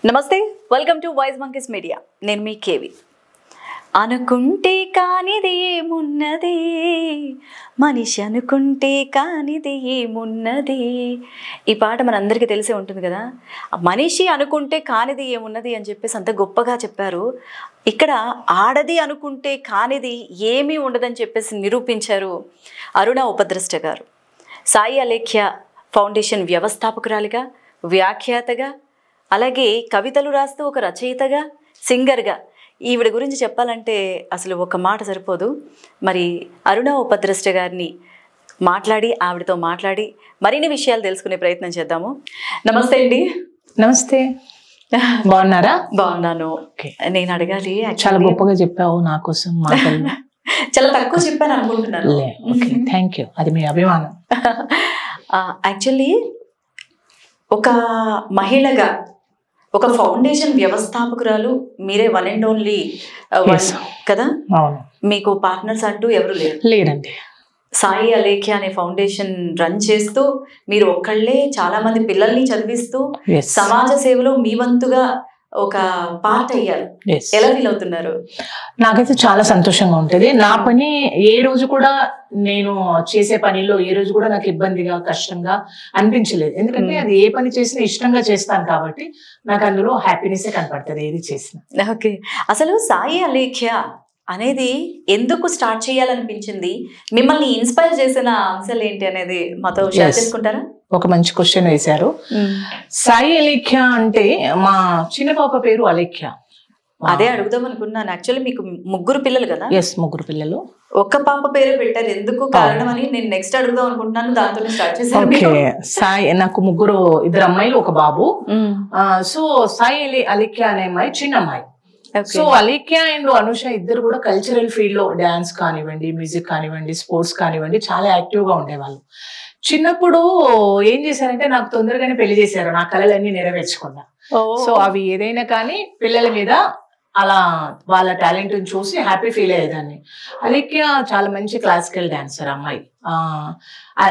నమస్తే, welcome to wise monkeys media. నేను మీ KV. అనుకుంటే కానిది ఏమున్నది, మనిషి అనుకుంటే కానిది ఏమున్నది. ఈ పాట మనందరికీ తెలిసే ఉంటుంది కదా. మనిషి అనుకుంటే కానిది ఏమున్నది అని చెప్పేసి అంత గొప్పగా చెప్పారు. ఇక్కడ ఆడది అనుకుంటే కానిది ఏమీ ఉండదని చెప్పేసి నిరూపించారు అరుణ ఉపద్రష్ట గారు. సాయి అలేఖ్య ఫౌండేషన్ వ్యవస్థాపకురాలిగా, వ్యాఖ్యాతగా, అలాగే కవితలు రాస్తూ ఒక రచయితగా, సింగర్గా ఈవిడ గురించి చెప్పాలంటే అసలు ఒక మాట సరిపోదు. మరి అరుణ ఉపద్రష్ట గారిని ఆవిడతో మాట్లాడి మరిన్ని విషయాలు తెలుసుకునే ప్రయత్నం చేద్దాము. నమస్తే అండి. నమస్తే, బాగున్నారా? బాగున్నాను. నేను అడగాలి, చాలా గొప్పగా చెప్పావు నా కోసం మాటలు. చాలా తక్కువ చెప్పాను అనుకుంటున్నాను. థ్యాంక్ యూ, అది మీ అభిమానం. యాక్చువల్లీ ఒక మహిళగా, ఒక ఫౌండేషన్ వ్యవస్థాపకురాలు మీరే, వన్ అండ్ ఓన్లీ కదా. మీకు పార్ట్నర్స్ అంటూ ఎవరు లేరండి. సాయి అలేఖ్య అనే ఫౌండేషన్ రన్ చేస్తూ మీరు ఒక్కళ్ళే చాలా మంది పిల్లల్ని చదివిస్తూ సమాజ సేవలో మీ వంతుగా ఒక పార్ట్ అయ్యారు. ఎలా ఫీల్ అవుతున్నారు? నాకైతే చాలా సంతోషంగా ఉంటుంది. నా పని ఏ రోజు కూడా, నేను చేసే పనిలో ఏ రోజు కూడా నాకు ఇబ్బందిగా, కష్టంగా అనిపించలేదు. ఎందుకంటే అది ఏ పని చేసినా ఇష్టంగా చేస్తాను కాబట్టి నాకు అందులో హ్యాపీనెస్ కనపడుతుంది ఏది చేసినా. ఓకే, అసలు సాయి అలేఖ్య అనేది ఎందుకు స్టార్ట్ చేయాలనిపించింది, మిమ్మల్ని ఇన్స్పైర్ చేసిన అంశాలు ఏంటి అనేది మాతో షేర్ చేసుకుంటారా? ఒక మంచి క్వశ్చన్ వేశారు. సాయి అలేఖ్య అంటే మా చిన్న పాప పేరు అలేఖ్య. అదే అడుగుదాం అనుకున్నాను. యాక్చువల్లీ మీకు ముగ్గురు పిల్లలు కదా? ఎస్, ముగ్గురు పిల్లలు. ఒక్క పాప పేరు పెట్టారు, ఎందుకు కారణం అని నేను నెక్స్ట్ అడుగుదాం అనుకుంటున్నాను. దాంతో స్టార్ట్ చేశాను. ఓకే, సాయి, నాకు ఇద్దరు అమ్మాయిలు, ఒక బాబు. సో సాయి అలేఖ్య అనే అమ్మాయి చిన్న అమ్మాయి. సో అలేఖ్య అండ్ అనుష ఇద్దరు కూడా కల్చరల్ ఫీల్డ్ లో డాన్స్ కానివ్వండి, మ్యూజిక్ కానివ్వండి, స్పోర్ట్స్ కానివ్వండి చాలా యాక్టివ్ గా ఉండేవాళ్ళు. చిన్నప్పుడు ఏం చేశారంటే నాకు తొందరగానే పెళ్లి చేశారు, నా కళలన్నీ నెరవేర్చుకున్నా. సో అవి ఏదైనా కానీ పిల్లల మీద అలా వాళ్ళ టాలెంట్ చూసి హ్యాపీ ఫీల్ అయ్యేదాన్ని. అలేఖ్య చాలా మంచి క్లాసికల్ డాన్సర్ అమ్మాయి.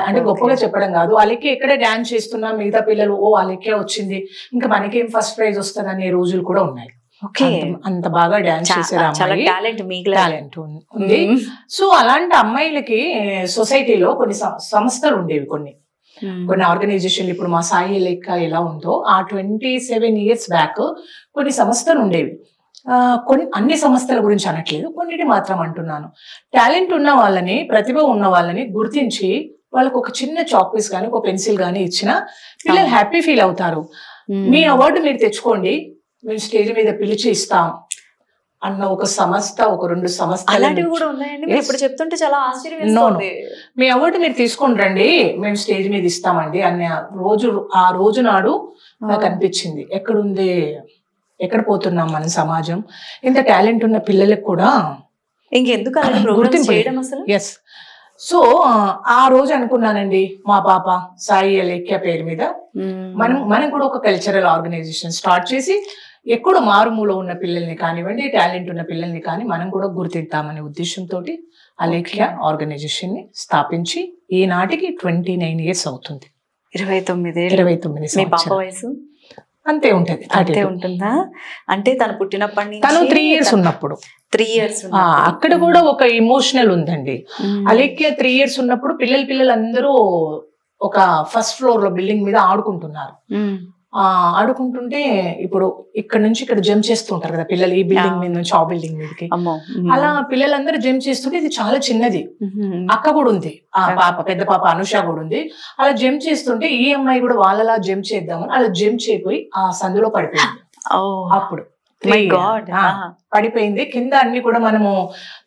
అంటే గొప్పగా చెప్పడం కాదు, అలేఖ్య ఎక్కడ డాన్స్ చేస్తున్నా మిగతా పిల్లలు ఓ అలేఖ్య వచ్చింది, ఇంకా మనకేం ఫస్ట్ ప్రైజ్ వస్తుంది అనే రోజులు కూడా ఉన్నాయి. అంత బాగా డాన్స్ చేసేది, టాలెంట్ ఉంది. సో అలాంటి అమ్మాయిలకి సొసైటీలో కొన్ని సంస్థలు ఉండేవి, కొన్ని ఆర్గనైజేషన్లు. ఇప్పుడు మా సాయి అలేఖ్య ఎలా ఉందో ఆ 27 years బ్యాక్ కొన్ని సంస్థలు ఉండేవి. అన్ని సంస్థల గురించి అనట్లేదు, కొన్నిటి మాత్రం అంటున్నాను. టాలెంట్ ఉన్న వాళ్ళని, ప్రతిభ ఉన్న వాళ్ళని గుర్తించి వాళ్ళకు ఒక చిన్న చాక్ పీస్ కానీ, ఒక పెన్సిల్ కానీ ఇచ్చినా పిల్లలు హ్యాపీ ఫీల్ అవుతారు. మీ అవార్డు మీరు తెచ్చుకోండి, మేము స్టేజ్ మీద పిలిచి ఇస్తాం అన్న ఒక సంస్థ, ఒక 2 సంస్థలు కూడా ఉన్నాయండి. ఇప్పుడు చెప్తుంటే చాలా ఆశ్చర్యమేస్తుంది. మీ అవార్డు మీరు తీసుకొని రండి, మేము స్టేజ్ మీద ఇస్తామండి అన్న ఆ రోజు నాడు నాకు అనిపించింది, ఎక్కడ పోతున్నాం మన సమాజం, ఇంత టాలెంట్ ఉన్న పిల్లలకు కూడా ఇంకెందుకు గుర్తింపు. ఎస్, సో ఆ రోజు అనుకున్నానండి, మా పాప సాయి అలేఖ్య పేరు మీద మనం కూడా ఒక కల్చరల్ ఆర్గనైజేషన్ స్టార్ట్ చేసి ఎక్కడో మారుమూల ఉన్న పిల్లల్ని కానివ్వండి, టాలెంట్ ఉన్న పిల్లల్ని కానీ మనం కూడా గుర్తిద్దామనే ఉద్దేశంతో అలేఖ్య ఆర్గనైజేషన్ ని స్థాపించి ఈనాటికి 29 years అవుతుంది. 29 వయసు అంతే ఉంటది. అంతే ఉంటుందా? అంటే తను పుట్టినప్పటి నుంచి, తను 3 years ఉన్నప్పుడు, 3 years అక్కడ కూడా ఒక ఎమోషనల్ ఉందండి. అలేఖ్య 3 years ఉన్నప్పుడు పిల్లలందరూ ఒక ఫస్ట్ ఫ్లోర్ లో బిల్డింగ్ మీద ఆడుకుంటున్నారు. ఆడుకుంటుంటే ఇప్పుడు ఇక్కడ నుంచి ఇక్కడ జంప్ చేస్తుంటారు కదా పిల్లలు, ఈ బిల్డింగ్ మీద నుంచి ఆ బిల్డింగ్ మీదకి. అలా పిల్లలందరూ జంప్ చేస్తుంటే ఇది చాలా చిన్నది, అక్క కూడా ఉంది, ఆ పాప పెద్ద పాప అనుష కూడా ఉంది. అలా జంప్ చేస్తుంటే ఈ అమ్మాయి కూడా వాళ్ళలా జంప్ చేద్దామని అలా జంప్ చేయపోయి ఆ సందులో పడిపోయింది. అప్పుడు పడిపోయింది. కింద అన్ని కూడా మనము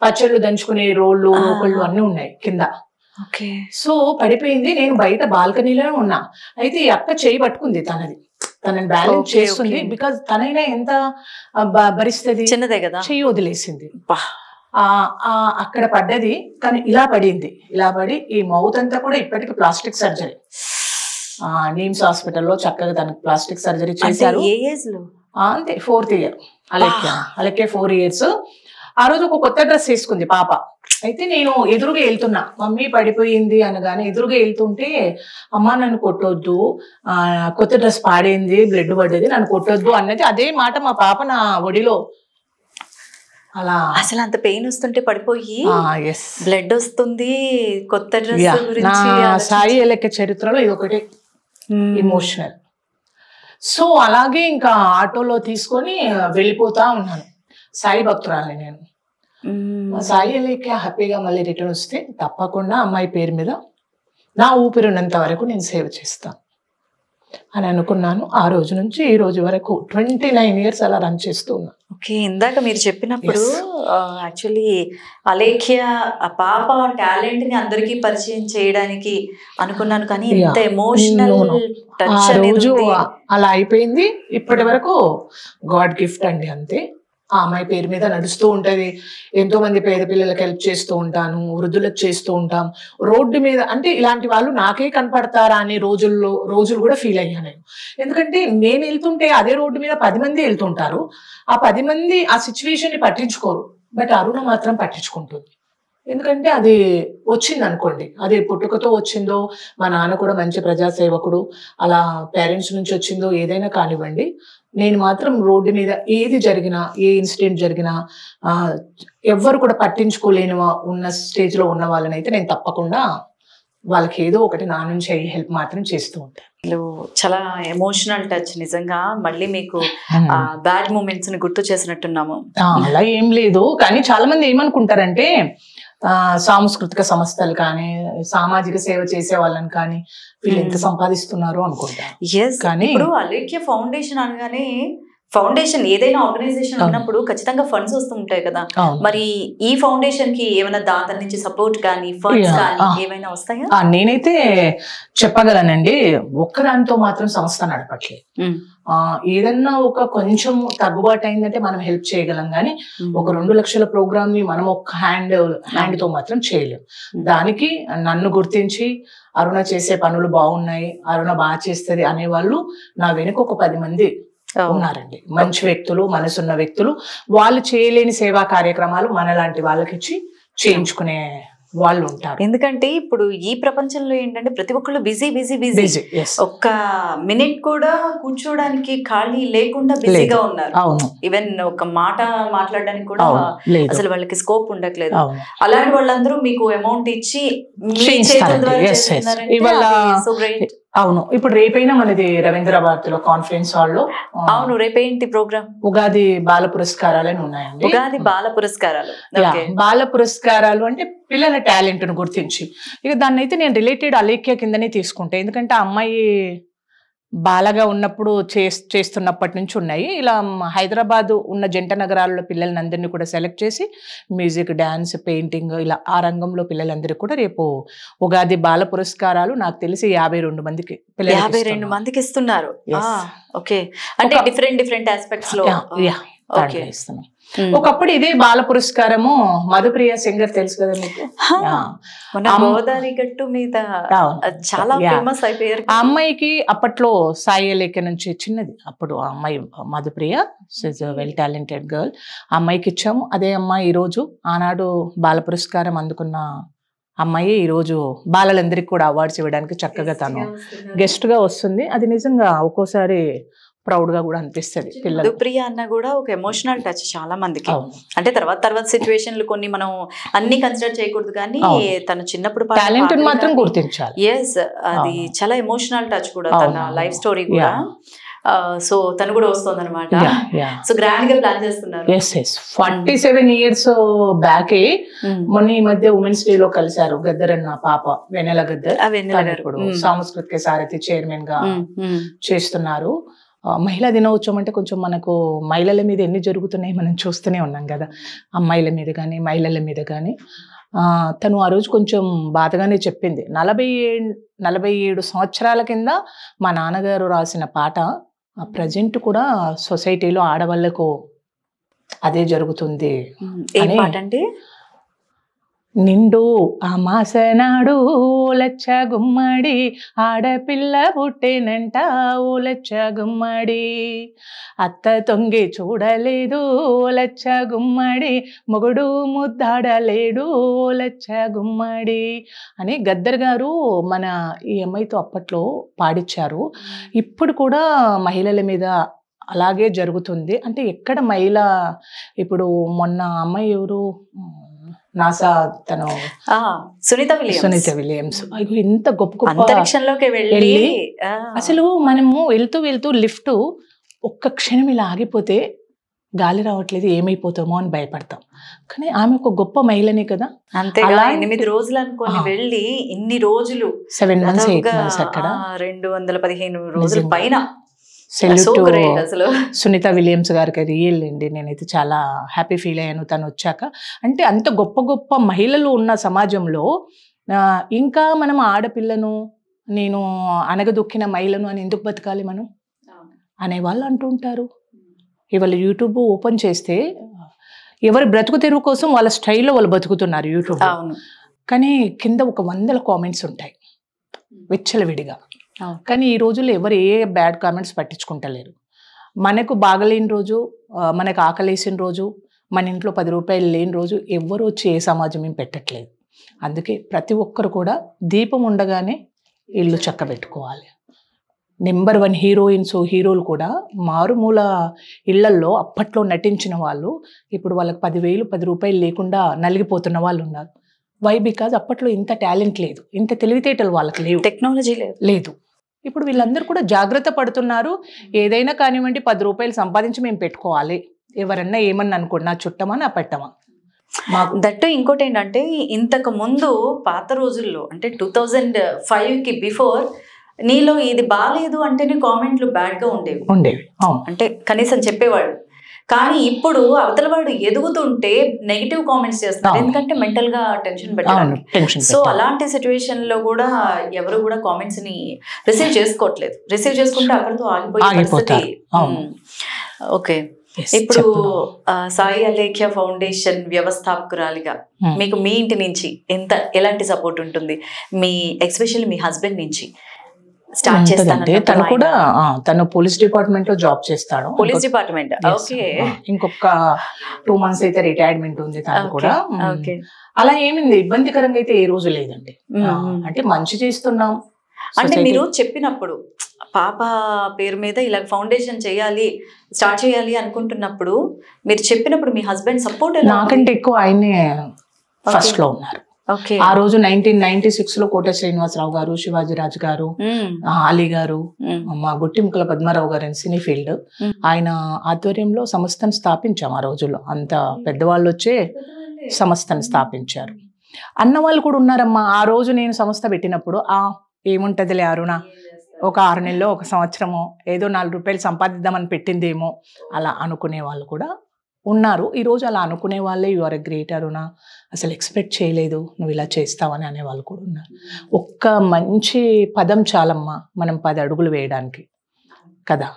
పచ్చళ్ళు దంచుకునే రోళ్ళు, ఒకళ్ళు అన్ని ఉన్నాయి కింద. సో పడిపోయింది. నేను బయట బాల్కనీలోనే ఉన్నా. అయితే ఈ అక్క చేయి పట్టుకుంది, తనని బ్యాలెన్స్ చేస్తుంది. బికాజ్ తనైనా ఎంత భరిస్తుంది, చిన్నదే కదా, చెయ్యి వదిలేసింది. అక్కడ పడ్డది, కానీ ఇలా పడి ఈ మౌత్ అంతా కూడా ఇప్పటికి ప్లాస్టిక్ సర్జరీ, నీమ్స్ హాస్పిటల్లో చక్కగా తనకు ప్లాస్టిక్ సర్జరీ చేశారు. అంతే, 4th year అలేఖ్య 4 years. ఆ రోజు ఒక కొత్త డ్రెస్ వేసుకుంది పాప. అయితే నేను ఎదురుగా వెళ్తున్నా, మమ్మీ పడిపోయింది అనగానే ఎదురుగా వెళ్తుంటే అమ్మ నన్ను కొట్టొద్దు, కొత్త డ్రెస్ పాడైంది, బ్లడ్ పడ్డది, నన్ను కొట్టొద్దు అన్నది అదే మాట మా పాప నా ఒడిలో. అలా అసలు అంత పెయిన్ వస్తుంటే పడిపోయి ఎస్ బ్లడ్ వస్తుంది, కొత్త డ్రెస్ నా గురించి సాయి అలెక్య చరిత్రలో ఇది ఒకటి ఇమోషనల్. సో అలాగే ఇంకా ఆటోలో తీసుకొని వెళ్ళిపోతా ఉన్నాను. సాయి భక్తురాలని నేను. సాయి అలెక్య హ్యాపీగా మళ్ళీ రిటర్న్ వస్తే తప్పకుండా అమ్మాయి పేరు మీద నా ఊపిరి ఉన్నంత వరకు నేను సేవ చేస్తాను అని అనుకున్నాను. ఆ రోజు నుంచి ఈ రోజు వరకు 29 years అలా రన్ చేస్తూ ఉన్నా. ఓకే, ఇందాక మీరు చెప్పినప్పుడు యాక్చువల్లీ అలేఖ్య ఆ పాప టాలెంట్ ని అందరికీ పరిచయం చేయడానికి అనుకున్నాను, కానీ ఇంత ఎమోషనల్ టచ్ రోజు అలా అయిపోయింది. ఇప్పటి వరకు గాడ్ గిఫ్ట్ అండి, అంతే. ఆ అమ్మాయి పేరు మీద నడుస్తూ ఉంటది. ఎంతో మంది పేద పిల్లలకు హెల్ప్ చేస్తూ ఉంటాను, వృద్ధులకు చేస్తూ ఉంటాం. రోడ్డు మీద అంటే ఇలాంటి వాళ్ళు నాకే కనపడతారా అనే రోజులు కూడా ఫీల్ అయ్యాను నేను. ఎందుకంటే నేను వెళ్తుంటే అదే రోడ్డు మీద 10 మంది వెళ్తుంటారు. ఆ 10 మంది ఆ సిచ్యువేషన్ ని పట్టించుకోరు, బట్ అరుణ మాత్రం పట్టించుకుంటుంది. ఎందుకంటే అది వచ్చింది అనుకోండి, అది పుట్టుకతో వచ్చిందో, మా నాన్న కూడా మంచి ప్రజాసేవకుడు, అలా పేరెంట్స్ నుంచి వచ్చిందో ఏదైనా కానివ్వండి, నేను మాత్రం రోడ్డు మీద ఏది జరిగినా, ఏ ఇన్సిడెంట్ జరిగినా ఎవ్వరు కూడా పట్టించుకోలేని ఉన్న స్టేజ్ లో ఉన్న వాళ్ళని అయితే నేను తప్పకుండా వాళ్ళకి ఏదో ఒకటి నా నుంచి హెల్ప్ మాత్రం చేస్తూ ఉంటాను. చాలా ఎమోషనల్ టచ్ నిజంగా. మళ్ళీ మీకు బ్యాడ్ మూమెంట్స్ ని గుర్తు చేసినట్టున్నాము. అలా ఏం లేదు, కానీ చాలా మంది ఏమనుకుంటారంటే సాంస్కృతిక సంస్థలు కానీ సామాజిక సేవ చేసే వాళ్ళని కానీ వీళ్ళు ఎంత సంపాదిస్తున్నారు అనుకుంటారు. కానీ ఇప్పుడు అలేఖ్య ఫౌండేషన్ అనగానే, ఫౌండేషన్ ఏదైనా ఆర్గనైజేషన్ ఉన్నప్పుడు ఖచ్చితంగా ఫండ్స్ వస్తూ ఉంటాయి కదా, మరి ఈ ఫౌండేషన్ కి ఏమైనా దాతల నుంచి సపోర్ట్ కానీ ఫండ్స్ కానీ ఏమైనా వస్తాయా? నేనైతే చెప్పగలనండి, ఒక్కదాంతో మాత్రం సంస్థ నడపట్లేదు. ఏదన్నా ఒక కొంచెం తగ్గుబాటు అయిందంటే మనం హెల్ప్ చేయగలం, కానీ ఒక 2 లక్షల ప్రోగ్రామ్ ని మనం ఒక హ్యాండ్ తో మాత్రం చేయలేం. దానికి నన్ను గుర్తించి అరుణ చేసే పనులు బాగున్నాయి, అరుణ బాగా చేస్తుంది అనేవాళ్ళు నా వెనుక ఒక 10 మంది ఉన్నారండి. మంచి వ్యక్తులు, మనసున్న వ్యక్తులు. వాళ్ళు చేయలేని సేవా కార్యక్రమాలు మనలాంటి వాళ్ళకి ఇచ్చి చేయించుకునే వాళ్ళు ఉంటారు. ఎందుకంటే ఇప్పుడు ఈ ప్రపంచంలో ఏంటంటే ప్రతి ఒక్కళ్ళు బిజీ బిజీ బిజీ, ఒక్క మినిట్ కూడా కూర్చోడానికి ఖాళీ లేకుండా బిజీగా ఉన్నారు. ఈవెన్ ఒక మాట మాట్లాడడానికి కూడా అసలు వాళ్ళకి స్కోప్ ఉండట్లేదు. అలాంటి వాళ్ళందరూ మీకు అమౌంట్ ఇచ్చి అవును. ఇప్పుడు రేపైనా మనది రవీంద్ర భారతిలో కాన్ఫరెన్స్ హాల్లో. అవును, రేపేంటి ప్రోగ్రామ్? ఉగాది బాల పురస్కారాలు అని ఉన్నాయండి. ఉగాది బాల పురస్కారాలు. బాల పురస్కారాలు అంటే పిల్లల టాలెంట్ ను గుర్తించి, ఇక దాన్ని అయితే నేను రిలేటెడ్ అలేఖ్య కిందనే తీసుకుంటా. ఎందుకంటే ఆ అమ్మాయి బాలగా ఉన్నప్పుడు చేస్తున్నప్పటి నుంచి ఉన్నాయి. ఇలా హైదరాబాద్ ఉన్న జంట నగరాల్లో పిల్లలందరినీ కూడా సెలెక్ట్ చేసి మ్యూజిక్, డాన్స్, పెయింటింగ్ ఇలా ఆ రంగంలో పిల్లలందరికీ కూడా రేపు ఉగాది బాల పురస్కారాలు నాకు తెలిసి 52 మందికి 52 మందికి ఇస్తున్నారు. ఓకే, అంటే డిఫరెంట్ ఆస్పెక్ట్స్ లో ఇస్తున్నాం. ఒకప్పుడు ఇదే బాల పురస్కారము మధుప్రియ సింగర్ తెలుసు కదా మీకు, గోదావరి గట్టు మీద చాలా ఫేమస్ అయిపోయారు. ఆ అమ్మాయికి అప్పట్లో సాయి అలేఖ్య నుంచి చిన్నది, అప్పుడు ఆ అమ్మాయి మధుప్రియ, వెల్ టాలెంటెడ్ గర్ల్. ఆ అమ్మాయికి ఇచ్చాము. అదే అమ్మాయి ఈరోజు ఆనాడు బాల పురస్కారం అందుకున్న అమ్మాయి ఈరోజు బాలలందరికీ కూడా అవార్డ్స్ ఇవ్వడానికి చక్కగా తను గెస్ట్ గా వస్తుంది. అది నిజంగా ఒక్కోసారి ప్రౌడ్ గా కూడా అనిపిస్తుంది. మధుప్రియ అన్న కూడా ఒక ఎమోషనల్ టచ్ చాలా మందికి. అంటే తర్వాత సిచ్యువేషన్లు కొన్ని మనం అన్ని కన్సిడర్ చేయకూడదు, కానీ తను చిన్నప్పుడు టాలెంట్ మాత్రం గుర్తించాలి. ఎస్, అది చాలా ఎమోషనల్ టచ్ కూడా, తన లైఫ్ స్టోరీ కూడా. సో తను కూడా వస్తుంది అనమాట. సో గ్రాండ్ గా ప్లాన్ చేస్తున్నారు. 47 years బ్యాక్ మొన్న ఈ మధ్య ఉమెన్స్ డే లో కలిశారు గద్దర్ అన్న పాప, వెన్నెల గద్దర్. సాంస్కృతిక సారథి చైర్మన్ గా చేస్తున్నారు. మహిళా దినోత్సవం అంటే కొంచెం మనకు మహిళల మీద ఎన్ని జరుగుతున్నాయి మనం చూస్తూనే ఉన్నాం కదా, అమ్మాయిల మీద కానీ మహిళల మీద కానీ. తను ఆ రోజు కొంచెం బాధగానే చెప్పింది, 47 సంవత్సరాల కింద మా నాన్నగారు రాసిన పాట ప్రజెంట్ కూడా సొసైటీలో ఆడవాళ్లకు అదే జరుగుతుంది. నిండు అమాసనాడు లచ్చ గుమ్మడి ఆడపిల్ల పుట్టేనంట ఓ లచ్చ గుమ్మడి అత్త తొంగి చూడలేదు లచ్చ గుమ్మడి మొగుడు ముద్దాడలేడు లచ్చ గుమ్మడి అని గద్దర్ గారు మన ఈ అమ్మాయితో అప్పట్లో పాడిచ్చారు. ఇప్పుడు కూడా మహిళల మీద అలాగే జరుగుతుంది. అంటే ఎక్కడ మహిళ ఇప్పుడు మొన్న అమ్మాయి ఎవరు నాసా తను సునీత విలియమ్స్ ఇంత గొప్ప గొప్ప అంతరిక్షంలోకి వెళ్ళి అసలు మనము వెళ్తూ లిఫ్ట్ ఒక్క క్షణం ఇలా ఆగిపోతే గాలి రావట్లేదు ఏమైపోతామో అని భయపడతాం. కానీ ఆమె ఒక గొప్ప మహిళనే కదా. అంతేగా 8 రోజులు అనుకొని వెళ్ళి ఇన్ని రోజులు 7 months 8 months అక్కడ 215 రోజుల పైన. అసలు సునీత విలియమ్స్ గారికి రియల్ అండి. నేనైతే చాలా హ్యాపీ ఫీల్ అయ్యాను తను వచ్చాక. అంటే అంత గొప్ప గొప్ప మహిళలు ఉన్న సమాజంలో ఇంకా మనం ఆడపిల్లను నేను అనగదొక్కిన మహిళను అని ఎందుకు బతకాలి మనం అనేవాళ్ళు అంటుంటారు. ఇవాళ యూట్యూబ్ ఓపెన్ చేస్తే ఎవరి బ్రతుకు తెరువు కోసం వాళ్ళ స్టైల్లో వాళ్ళు బతుకుతున్నారు యూట్యూబ్. కానీ కింద ఒక 100 కామెంట్స్ ఉంటాయి విచ్చలవిడిగా. కానీ ఈ రోజుల్లో ఎవరు ఏ బ్యాడ్ కామెంట్స్ పట్టించుకుంటలేరు. మనకు బాగలేని రోజు, మనకు ఆకలేసిన రోజు, మన ఇంట్లో 10 రూపాయలు లేని రోజు ఎవరు వచ్చి ఏ సమాజం ఏం పెట్టట్లేదు. అందుకే ప్రతి ఒక్కరు కూడా దీపం ఉండగానే ఇల్లు చక్కబెట్టుకోవాలి. నెంబర్ 1 హీరోయిన్స్ హీరోలు కూడా మారుమూల ఇళ్లల్లో అప్పట్లో నటించిన వాళ్ళు ఇప్పుడు వాళ్ళకి 10,000 10 రూపాయలు లేకుండా నలిగిపోతున్న వాళ్ళు ఉన్నారు. వై? బికాజ్ అప్పట్లో ఇంత టాలెంట్ లేదు, ఇంత తెలివితేటలు వాళ్ళకి లేవు, టెక్నాలజీ లేదు. ఇప్పుడు వీళ్ళందరూ కూడా జాగ్రత్త పడుతున్నారు. ఏదైనా కానివ్వండి 10 రూపాయలు సంపాదించి మేము పెట్టుకోవాలి, ఎవరన్నా ఏమన్నా అనుకున్నా చుట్టమా నా పెట్టమా. దట్టు ఇంకోటి ఏంటంటే ఇంతకు ముందు పాత రోజుల్లో అంటే 2005కి బిఫోర్ నీలో ఇది బాగాలేదు అంటేనే కామెంట్లు బ్యాడ్గా ఉండేవి. అంటే కనీసం చెప్పేవాడు. కానీ ఇప్పుడు అవతల వాడు ఎదుగుతుంటే నెగిటివ్ కామెంట్స్ చేస్తున్నారు, ఎందుకంటే మెంటల్ గా టెన్షన్ పెట్టడానికి. సో అలాంటి సిచ్యువేషన్ లో కూడా ఎవరు కూడా కామెంట్స్ ని రిసీవ్ చేసుకోవట్లేదు. రిసీవ్ చేసుకుంటే అక్కడితో ఆగిపోయే పరిస్థితి. ఓకే, ఇప్పుడు సాయి అలేఖ్య ఫౌండేషన్ వ్యవస్థాపకురాలిగా మీకు మీ ఇంటి నుంచి ఎలాంటి సపోర్ట్ ఉంటుంది? మీ ఎస్పెషల్లీ మీ హస్బెండ్ నుంచి స్టార్ట్ చేస్తానంటే తను కూడా తను పోలీస్ డిపార్ట్మెంట్ లో జాబ్ చేస్తాడు. Police department, okay. ఇంకొక 2 months అయితే రిటైర్మెంట్ ఉంది తను కూడా. అలా ఏమింది ఇబ్బందికరంగా అయితే ఏ రోజు లేదండి. అంటే మంచి చేస్తున్నాం. అంటే మీరు చెప్పినప్పుడు పాప పేరు మీద ఇలా ఫౌండేషన్ స్టార్ట్ చేయాలి అనుకుంటున్నప్పుడు మీరు చెప్పినప్పుడు మీ హస్బెండ్ సపోర్ట్ నాకంటే ఎక్కువ ఆయనే ఫస్ట్ లో ఉన్నారు. ఆ రోజు 1996లో కోట శ్రీనివాసరావు గారు, శివాజీరాజు గారు, అలీ గారు, మా గుట్టిముక్కల పద్మారావు గారు అని సినీ ఫీల్డ్ ఆయన ఆధ్వర్యంలో సంస్థను స్థాపించాం. ఆ రోజుల్లో అంత పెద్దవాళ్ళు వచ్చే సంస్థను స్థాపించారు. అన్నవాళ్ళు కూడా ఉన్నారమ్మా. ఆ రోజు నేను సంస్థ పెట్టినప్పుడు ఏముంటదిలే అరుణ, ఒక 6 నెలలో 1 సంవత్సరమో ఏదో 4 రూపాయలు సంపాదిద్దామని పెట్టిందేమో అలా అనుకునే వాళ్ళు కూడా ఉన్నారు. ఈరోజు అలా అనుకునే వాళ్ళే యు ఆర్ ఎ గ్రేట్ అరుణ, అసలు ఎక్స్పెక్ట్ చేయలేదు నువ్వు ఇలా చేస్తావని అనేవాళ్ళు కూడా ఉన్నారు. ఒక్క మంచి పదం చాలమ్మా మనం 10 అడుగులు వేయడానికి కదా.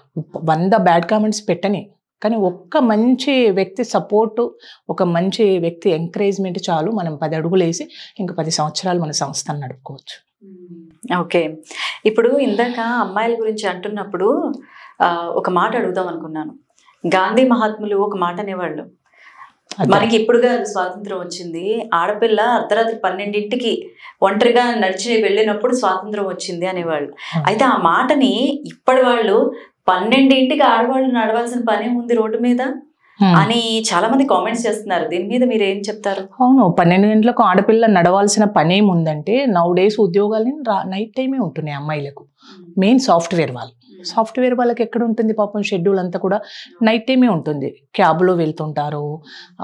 100 బ్యాడ్ కామెంట్స్ పెట్టని, కానీ ఒక్క మంచి వ్యక్తి సపోర్టు, ఒక మంచి వ్యక్తి ఎంకరేజ్మెంట్ చాలు మనం 10 అడుగులు వేసి ఇంకా 10 సంవత్సరాలు మన సంస్థను నడుపుకోవచ్చు. ఓకే, ఇప్పుడు ఇందాక అమ్మాయిల గురించి అంటున్నప్పుడు ఒక మాట అడుగుదాం అనుకున్నాను. గాంధీ మహాత్ములు ఒక మాట అనేవాళ్ళు, మనకి ఇప్పుడుగా స్వాతంత్రం వచ్చింది, ఆడపిల్ల అర్ధరాత్రి 12ంటికి ఒంటరిగా నడిచి వెళ్ళినప్పుడు స్వాతంత్రం వచ్చింది అనేవాళ్ళు. అయితే ఆ మాటని ఇప్పటి వాళ్ళు 12ంటికి ఆడవాళ్ళు నడవాల్సిన పనే ఉంది రోడ్డు మీద అని చాలా మంది కామెంట్స్ చేస్తున్నారు. దీని మీద మీరు ఏం చెప్తారు? అవును, 12 గంటలకు ఆడపిల్ల నడవాల్సిన పని ఏముందంటే నౌ డేస్ ఉద్యోగాలు నైట్ టైమే ఉంటున్నాయి అమ్మాయిలకు. మెయిన్ సాఫ్ట్వేర్ వాళ్ళకి ఎక్కడ ఉంటుంది పాపం, షెడ్యూల్ అంతా కూడా నైట్ టైమే ఉంటుంది. క్యాబ్లో వెళ్తుంటారు,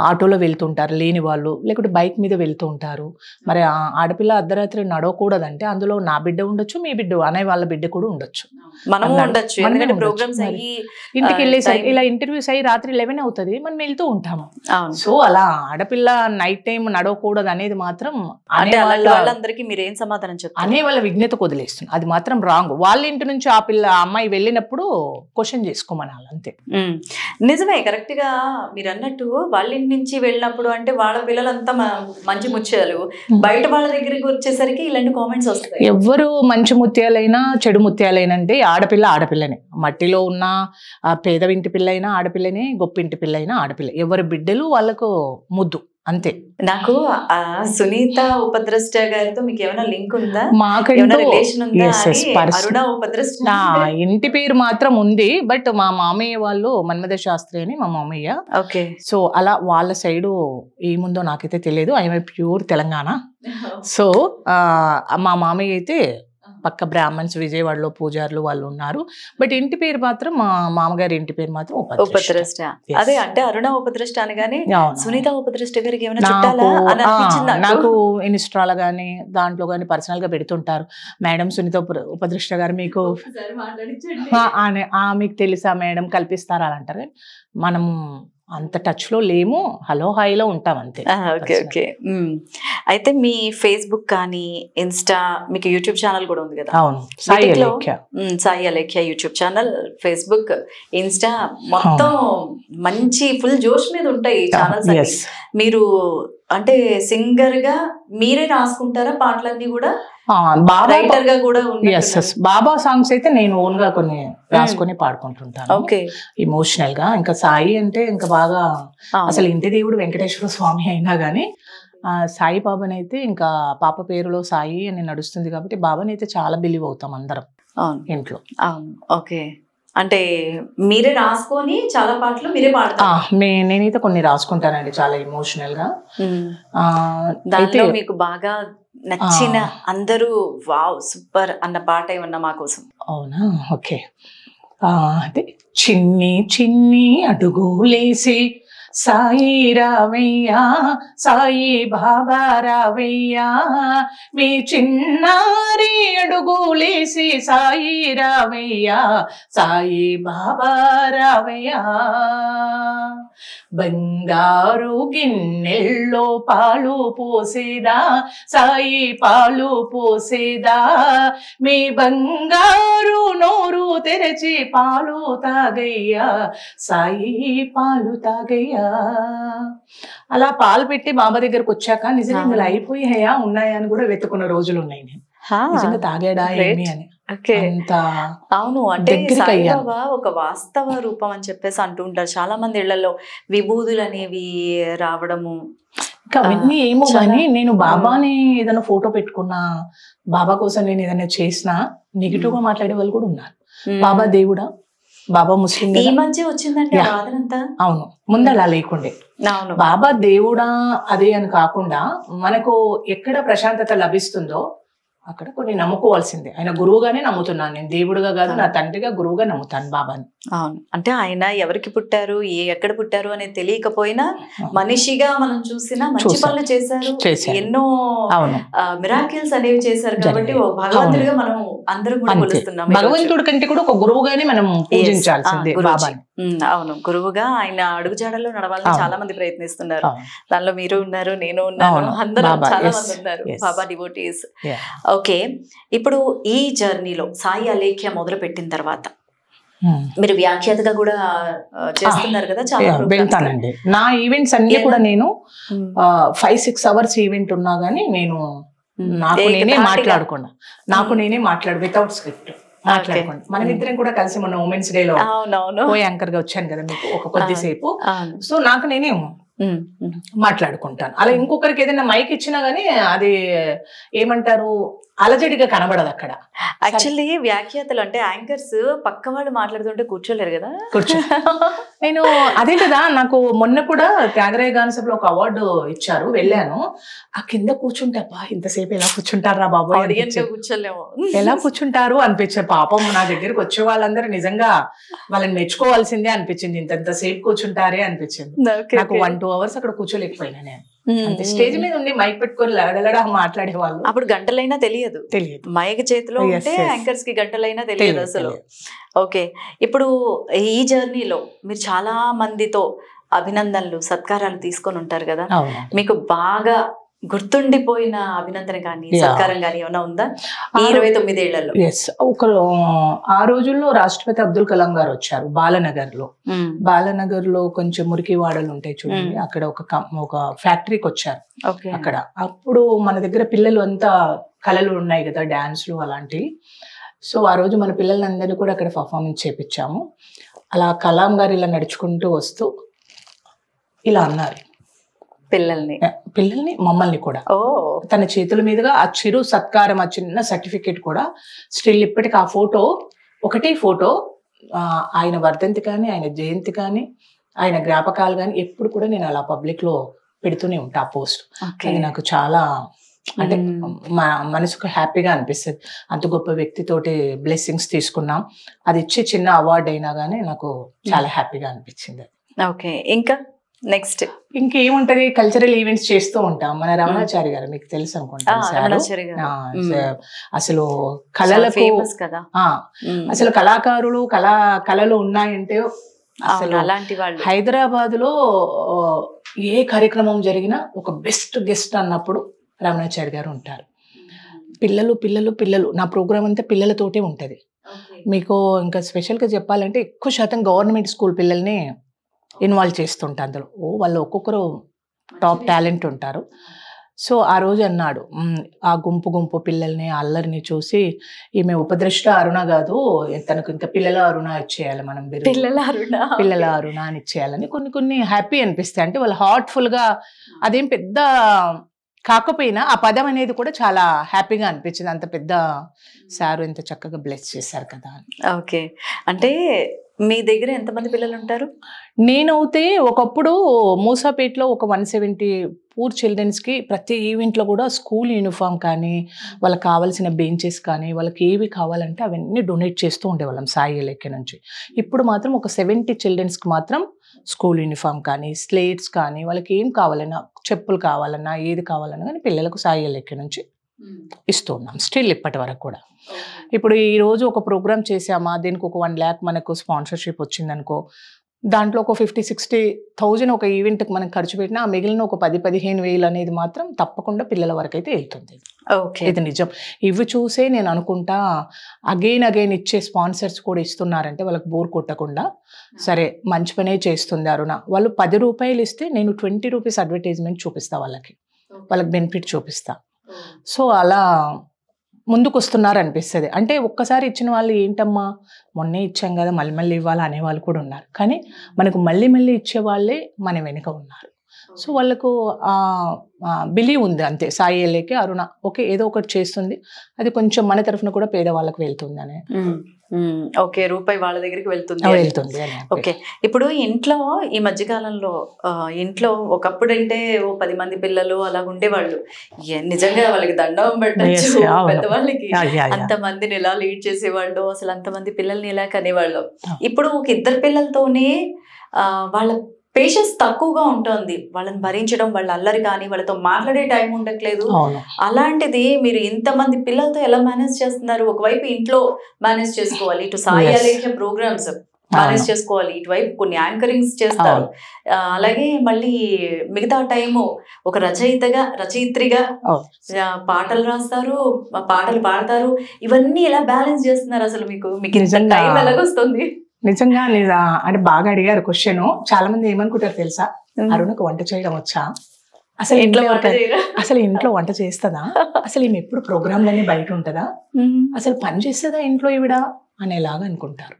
ఆటోలో వెళ్తుంటారు లేని వాళ్ళు, లేకుంటే బైక్ మీద వెళ్తూ ఉంటారు. మరి ఆడపిల్ల అర్ధరాత్రి నడవకూడదంటే అందులో నా బిడ్డ ఉండొచ్చు, మీ బిడ్డ అనే వాళ్ళ బిడ్డ కూడా ఉండొచ్చు. మనము ఉండొచ్చు, ఎందుకంటే ప్రోగ్రామ్స్ అయ్యి ఇంటికి వెళ్ళేసరికి ఇలా ఇంటర్వ్యూస్ అయ్యి రాత్రి 11 అవుతుంది, మనం వెళ్తూ ఉంటాము. సో అలా ఆడపిల్ల నైట్ టైం నడవకూడదు అనేది మాత్రం వాళ్ళందరికీ మీరు ఏం సమాధానం చెప్తారు? అనే వాళ్ళ విజ్ఞతకు వదిలేస్తుంది, అది మాత్రం రాంగ్. వాళ్ళ ఇంటి నుంచి ఆ అమ్మాయి వెళ్ళినప్పుడు క్వశ్చన్ చేసుకోమనాలి అంతే. నిజమే, కరెక్ట్ గా మీరు అన్నట్టు వాళ్ళ ఇంటి నుంచి వెళ్ళినప్పుడు అంటే వాళ్ళ పిల్లలంతా మంచి ముత్యాలు, బయట వాళ్ళ దగ్గరికి వచ్చేసరికి ఇలాంటి కామెంట్స్ వస్తాయి. ఎవరు మంచి ముత్యాలైనా చెడు ముత్యాలైనా అంటే ఆడపిల్ల ఆడపిల్లనే, మట్టిలో ఉన్న పేద ఇంటి పిల్ల అయినా ఆడపిల్లనే, గొప్ప ఇంటి పిల్ల అయినా ఆడపిల్ల, ఎవరి బిడ్డలు వాళ్ళకు ముద్దు అంతే. నాకు సునీత ఉపద్రష్ట గారితో మీకు ఏమైనా లింక్ ఉందా? నా ఇంటి పేరు మాత్రం ఉంది, బట్ మా మామయ్య వాళ్ళు మన్మథ శాస్త్రి అని మా మామయ్య. ఓకే. సో అలా వాళ్ళ సైడు ఏముందో నాకైతే తెలియదు, ఐఎమ్ ప్యూర్ తెలంగాణ. సో మా మామయ్య అయితే పక్క బ్రాహ్మణ్స్, విజయవాడలో పూజారులు వాళ్ళు ఉన్నారు. బట్ ఇంటి పేరు మాత్రం మా మామగారి ఇంటి పేరు మాత్రం ఉపద్రష్ట. అదే అంటే అరుణ ఉపద్రష్ట అనగానే సునీత ఉపద్రష్ట గారికి ఏమైనా చుట్టాలా అని అనిపించింది నాకు. ఇన్స్టాలో గానీ దాంట్లో గానీ పర్సనల్ గా పెడుతుంటారు, మేడం సునీత ఉపద్రష్ట గారు మీకు మీకు తెలుసా మేడం, కల్పిస్తారా అని అంటారు. మనం అంత టచ్ లో లేము, హలో హాయిలో ఉంటాం అంతే. Okay okay. అయితే మీ ఫేస్బుక్ కానీ ఇన్స్టా, మీకు యూట్యూబ్ ఛానల్ కూడా ఉంది కదా? అవును, Sai Alekhya YouTube channel, Facebook, Insta మొత్తం మంచి ఫుల్ జోష్ మీద ఉంటాయి ఛానల్స్. మీరు అంటే సింగర్ గా మీరే రాసుకుంటారా పాటలన్నీ కూడా? బాబా సాంగ్స్ అయితే నేను ఓన్ గా కొన్ని రాసుకొని పాడుకుంటుంటాను ఇమోషనల్ గా. ఇంకా సాయి అంటే ఇంకా బాగా అసలు ఇంటి దేవుడు వెంకటేశ్వర స్వామి అయినా గానీ సాయి బాబాని అయితే ఇంకా పాప పేరులో సాయి అని నడుస్తుంది కాబట్టి బాబాని అయితే చాలా బిలీవ్ అవుతాం అందరం ఇంట్లో. ఓకే. అంటే మీరే రాసుకొని చాలా పాటలు మీరే పాడతారు? నేనైతే కొన్ని రాసుకుంటానండి చాలా ఇమోషనల్ గా. దాంట్లో మీకు బాగా నచ్చిన అందరూ వావ్ సూపర్ అన్న పాట ఏమన్నా మా కోసం? అవునా, ఓకే. అదే చిన్ని చిన్ని అడుగులేసి సాయి రావయ్యా, సాయి బాబా రావయ్యా, మీ చిన్నారి అడుగులేసి సాయి రావయ్యా, సాయి బాబా రావయ్యా, బంగారు గిన్నెల్లో పాలు పోసేదా, సాయి పాలు పోసేదా, మీ బంగారు నోరు తెరచి పాలు తాగయ్యా, సాయి పాలు తాగయ్యా. అలా పాలు పెట్టి బాబా దగ్గరకు వచ్చాక నిజంగా ఇందులో అయిపోయాయా ఉన్నాయా అని కూడా వెతుకున్న రోజులు ఉన్నాయి. నేను నిజంగా తాగాడా ఏమి అని. అవును, అంటే సాయిబాబా ఒక వాస్తవ రూపం అని చెప్పేసి అంటూ ఉంటారు చాలా మంది ఇళ్లలో, విభూదులు అనేవి రావడము అవన్నీ ఏమో కానీ నేను బాబాని ఏదైనా ఫోటో పెట్టుకున్నా, బాబా కోసం నేను ఏదైనా చేసినా నెగిటివ్ గా మాట్లాడే వాళ్ళు కూడా ఉన్నారు. బాబా దేవుడా, బాబా ముస్లిం, ఈ మధ్య వచ్చిందంటే అవును, ముందు అలా లేకుండే. బాబా దేవుడా అదే అని కాకుండా మనకు ఎక్కడ ప్రశాంతత లభిస్తుందో అక్కడ కొన్ని నమ్ముకోవాల్సిందే. ఆయన గురువుగానే నమ్ముతున్నాను నేను, దేవుడుగా కాదు, నా తండ్రిగా గురువుగా నమ్ముతాను బాబాని. అవును, అంటే ఆయన ఎవరికి పుట్టారు, ఎక్కడ పుట్టారు అనేది తెలియకపోయినా మనిషిగా మనం చూసినా మంచి పనులు చేశారు, ఎన్నో మిరాకిల్స్ అనేవి చేశారు కాబట్టి భగవంతుడిగా మనం అందరం కూడా కొలుస్తున్నాం. భగవంతుడి కంటే కూడా ఒక గురువుగానే మనం పూజించాల్సిందే బాబాని. అవును, గురువుగా ఆయన అడుగుజాడల్లో నడవాలని చాలా మంది ప్రయత్నిస్తున్నారు. దానిలో మీరు ఉన్నారు, నేను ఉన్నాను, అందరూ చాలా మంది ఉన్నారు బాబా డివోటీస్. ఓకే, ఇప్పుడు ఈ జర్నీలో సాయి అలేఖ్య మొదలు పెట్టిన తర్వాత మీరు వ్యాఖ్యాతగా కూడా చేస్తున్నారు కదా? చాలా వెళ్తానండి. నా ఈవెంట్స్ అన్ని కూడా నేను 5-6 అవర్స్ ఈవెంట్ ఉన్నా గానీ నేను నాకు నేనే మాట్లాడు వితౌట్ స్క్రిప్ట్ మాట్లాడుకోండి. మనం ఇద్దరం కూడా కలిసి మొన్న ఉమెన్స్ డే లో పోయి యాంకర్ గా వచ్చాను కదా మీకు ఒక కొద్దిసేపు. సో నాకు నేనే మాట్లాడుకుంటాను. అలా ఇంకొకరికి ఏదైనా మైక్ ఇచ్చినా గానీ అది ఏమంటారు అలజడిగా కనబడదు అక్కడ. యాక్చువల్లీ వ్యాఖ్యాతలు అంటే యాంకర్స్ పక్క వాళ్ళు మాట్లాడుతుంటే కూర్చోలేరు కదా. నేను అదే కదా, నాకు మొన్న కూడా త్యాగరాయ గాన సభలో ఒక అవార్డు ఇచ్చారు, వెళ్ళాను. ఆ కింద కూర్చుంటే అబ్బా ఇంతసేపు ఎలా కూర్చుంటారా బాబు, కూర్చోలేము, ఎలా కూర్చుంటారు అనిపించారు. పాపం నా దగ్గరికి వచ్చే వాళ్ళందరూ నిజంగా వాళ్ళని మెచ్చుకోవాల్సిందే అనిపించింది. ఇంతసేపు కూర్చుంటారే అనిపించింది. నాకు 1-2 అవర్స్ అక్కడ కూర్చోలేకపోయినా నేను. అంతే. స్టేజ్ మీద ఉండి మైక్ పెట్టుకొని లడలడా మాట్లాడేవాళ్ళు. అప్పుడు గంటలైనా తెలియదు, మైక్ చేతిలో ఉంటే యాంకర్స్ కి గంటలైనా తెలియదు అసలు. ఓకే, ఇప్పుడు ఈ జర్నీలో మీరు చాలా మందితో అభినందనలు సత్కారాలు తీసుకొని ఉంటారు కదా, మీకు బాగా గుర్తుండిపోయిన అభినందన కానీ సత్కారం కానీ ఏమైనా ఉందా ఈ 29 ఏళ్లలో? ఆ రోజుల్లో రాష్ట్రపతి అబ్దుల్ కలాం గారు వచ్చారు బాలనగర్ లో కొంచెం మురికి వాడలు ఉంటాయి చూడండి, అక్కడ ఒక ఫ్యాక్టరీకి వచ్చారు. అక్కడ అప్పుడు మన దగ్గర పిల్లలు అంతా కళలు ఉన్నాయి కదా, డాన్స్లు అలాంటివి. సో ఆ రోజు మన పిల్లలందరినీ కూడా అక్కడ పర్ఫార్మెన్స్ చేపించాము. అలా కలాం గారు ఇలా నడుచుకుంటూ వస్తూ ఇలా అన్నారు పిల్లల్ని మమ్మల్ని కూడా. తన చేతుల మీదుగా ఆ చిరు సత్కారం, ఆ చిన్న సర్టిఫికేట్ కూడా స్టిల్ ఇప్పటికి ఆ ఫోటో, ఒకటే ఫోటో, ఆయన వర్ధంతి కానీ ఆయన జయంతి కానీ ఆయన జ్ఞాపకాలు కానీ ఎప్పుడు కూడా నేను అలా పబ్లిక్ లో పెడుతూనే ఉంటా ఆ పోస్ట్. అది నాకు చాలా అంటే మనసుకు హ్యాపీగా అనిపిస్తుంది. అంత గొప్ప వ్యక్తితోటి బ్లెస్సింగ్స్ తీసుకున్నాం, అది ఇచ్చే చిన్న అవార్డు అయినా కానీ నాకు చాలా హ్యాపీగా అనిపించింది. ఓకే, ఇంకా నెక్స్ట్ ఇంకేముంటది, కల్చరల్ ఈవెంట్స్ చేస్తూ ఉంటాం. మన రమణాచారి గారు మీకు తెలుసు అనుకుంటా, అసలు కళలకు అసలు కళాకారులు కళలు ఉన్నాయంటే అసలు హైదరాబాద్ లో ఏ కార్యక్రమం జరిగినా ఒక బెస్ట్ గెస్ట్ అన్నప్పుడు రమణాచారి గారు ఉంటారు. పిల్లలు నా ప్రోగ్రామ్ అంతా పిల్లలతోటే ఉంటది. మీకు ఇంకా స్పెషల్ గా చెప్పాలంటే ఎక్కువ శాతం గవర్నమెంట్ స్కూల్ పిల్లల్ని ఇన్వాల్వ్ చేస్తుంటా అందులో. వాళ్ళు ఒక్కొక్కరు టాప్ టాలెంట్ ఉంటారు. సో ఆ రోజు అన్నాడు, ఆ గుంపు పిల్లల్ని అల్లరిని చూసి ఈమె ఉపద్రష్ట అరుణ కాదు, తనకు ఇంకా పిల్లల అరుణ ఇచ్చేయాలి, మనం పిల్లల అరుణ అని ఇచ్చేయాలని కొన్ని హ్యాపీ అనిపిస్తాయి. అంటే వాళ్ళు హార్ట్ఫుల్ గా, అదేం పెద్ద కాకపోయినా ఆ పదం అనేది కూడా చాలా హ్యాపీగా అనిపించింది. అంత పెద్ద సారు ఎంత చక్కగా బ్లెస్ చేశారు కదా అని. ఓకే, అంటే మీ దగ్గర ఎంతమంది పిల్లలు ఉంటారు? నేనైతే ఒకప్పుడు మూసాపేటలో ఒక 170 పూర్ చిల్డ్రన్స్కి ప్రతి ఈవెంట్లో కూడా స్కూల్ యూనిఫామ్ కానీ, వాళ్ళకి కావాల్సిన బెంచెస్ కానీ, వాళ్ళకి ఏవి కావాలంటే అవన్నీ డొనేట్ చేస్తూ ఉండేవాళ్ళం సాయి లెక్క నుంచి. ఇప్పుడు మాత్రం ఒక 70 చిల్డ్రన్స్కి మాత్రం స్కూల్ యూనిఫామ్ కానీ, స్లేట్స్ కానీ, వాళ్ళకి ఏం కావాలన్నా, చెప్పులు కావాలన్నా, ఏది కావాలన్నా కానీ పిల్లలకు సాయి లెక్క నుంచి ఇస్తూ ఉన్నాం స్టిల్ ఇప్పటి వరకు కూడా. ఇప్పుడు ఈరోజు ఒక ప్రోగ్రామ్ చేసామా, దీనికి ఒక 1 lakh మనకు స్పాన్సర్షిప్ వచ్చిందనుకో, దాంట్లో ఒక 50,000-60,000 ఒక ఈవెంట్కి మనం ఖర్చు పెట్టినా ఆ మిగిలిన ఒక 10,000-15,000 వేలు అనేది మాత్రం తప్పకుండా పిల్లల వరకు అయితే వెళ్తుంది. ఇది నిజం. ఇవి చూసే నేను అనుకుంటా అగైన్ ఇచ్చే స్పాన్సర్స్ కూడా ఇస్తున్నారంటే వాళ్ళకి బోర్ కొట్టకుండా, సరే మంచి పనే చేస్తుంది అరుణ, వాళ్ళు 10 రూపాయలు ఇస్తే నేను 20 రూపీస్ అడ్వర్టైజ్మెంట్ చూపిస్తా, వాళ్ళకి బెనిఫిట్ చూపిస్తా. సో అలా ముందుకు వస్తున్నారు అనిపిస్తుంది. అంటే ఒక్కసారి ఇచ్చిన వాళ్ళు ఏంటమ్మా మొన్నే ఇచ్చాం కదా మళ్ళీ ఇవ్వాలా అనేవాళ్ళు కూడా ఉన్నారు. కానీ మనకు మళ్ళీ ఇచ్చే వాళ్ళే మన వెనుక ఉన్నారు. సో వాళ్ళకు బిలీవ్ ఉంది అంతే, సాయి ఎల్ఏకి అరుణ ఓకే ఏదో ఒకటి చేస్తుంది, అది కొంచెం మన తరఫున కూడా పేదవాళ్ళకి వెళ్తుంది అని. ఓకే, రూపాయి వాళ్ళ దగ్గరికి వెళ్తుంది. ఓకే, ఇప్పుడు ఇంట్లో ఈ మధ్యకాలంలో ఇంట్లో ఒకప్పుడు అంటే 10 మంది పిల్లలు అలా ఉండేవాళ్ళు, నిజంగా వాళ్ళకి దండం పెట్టచ్చు పెద్దవాళ్ళకి, అంతమందిని ఎలా లీడ్ చేసేవాళ్ళు, అసలు అంతమంది పిల్లల్ని ఎలా కనేవాళ్ళు. ఇప్పుడు ఒక 2 పిల్లలతోనే వాళ్ళ పేషెన్స్ తక్కువగా ఉంటుంది, వాళ్ళని భరించడం, వాళ్ళ అల్లరి కానీ వాళ్ళతో మాట్లాడే టైం ఉండట్లేదు. అలాంటిది మీరు ఇంతమంది పిల్లలతో ఎలా మేనేజ్ చేస్తున్నారు? ఒకవైపు ఇంట్లో మేనేజ్ చేసుకోవాలి, ఇటు సాయి అలేఖ్య ప్రోగ్రామ్స్ మేనేజ్ చేసుకోవాలి, ఇటువైపు కొన్ని యాంకరింగ్స్ చేస్తారు, అలాగే మళ్ళీ మిగతా టైము ఒక రచయిత్రిగా పాటలు రాస్తారు, పాటలు పాడతారు, ఇవన్నీ ఎలా బ్యాలెన్స్ చేస్తున్నారు? అసలు మీకు టైం ఎలాగొస్తుంది? నిజంగా అంటే బాగా అడిగారు క్వశ్చన్. చాలా మంది ఏమనుకుంటారు తెలుసా, అరుణకు వంట చేయడం వచ్చా, అసలు ఇంట్లో వంట చేస్తుందా, అసలు ఈమె ఎప్పుడు ప్రోగ్రాంలన్నీ బయట ఉంటుందా, అసలు పని చేస్తుందా ఇంట్లో ఈవిడ అనేలాగా అనుకుంటారు.